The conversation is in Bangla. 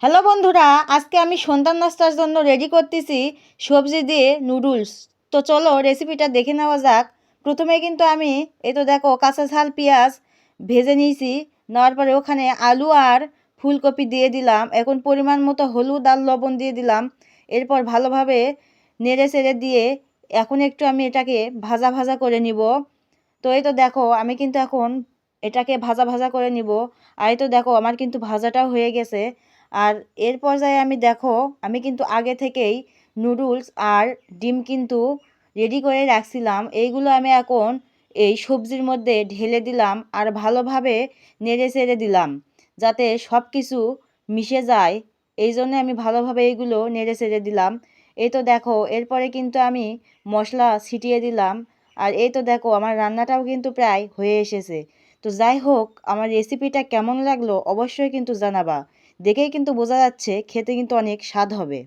হ্যালো বন্ধুরা, আজকে আমি সন্ধ্যার নাস্তার জন্য রেডি করতেছি সবজি দিয়ে নুডলস। তো চলো রেসিপিটা দেখে নেওয়া যাক। প্রথমে কিন্তু আমি এই তো দেখো কাঁচা ঝাল পেঁয়াজ ভেজে নিয়েছি। নেওয়ার পরে ওখানে আলু আর ফুলকপি দিয়ে দিলাম। এখন পরিমাণ মতো হলুদ আর লবণ দিয়ে দিলাম। এরপর ভালোভাবে নেড়ে চেড়ে দিয়ে এখন একটু আমি এটাকে ভাজা ভাজা করে নিব। তো এই তো দেখো আমি কিন্তু এখন এটাকে ভাজা ভাজা করে নিব। আর এই তো দেখো আমার কিন্তু ভাজাটাও হয়ে গেছে। আর এর পর্যায়ে আমি কিন্তু আগে থেকেই নুডলস আর ডিম কিন্তু রেডি করে রাখছিলাম। এইগুলো আমি এখন এই সবজির মধ্যে ঢেলে দিলাম আর ভালোভাবে নেড়ে চেড়ে দিলাম যাতে সব কিছু মিশে যায়। এই জন্য আমি ভালোভাবে এইগুলো নেড়ে চেড়ে দিলাম। এই তো দেখো এরপরে কিন্তু আমি মশলা ছিটিয়ে দিলাম। আর এই তো দেখো আমার রান্নাটাও কিন্তু প্রায় হয়ে এসেছে। তো যাই হোক, আমার রেসিপিটা কেমন লাগলো অবশ্যই কিন্তু জানাবা। দেখেই কিন্তু বোঝা যাচ্ছে খেতে কিন্তু অনেক স্বাদ হবে।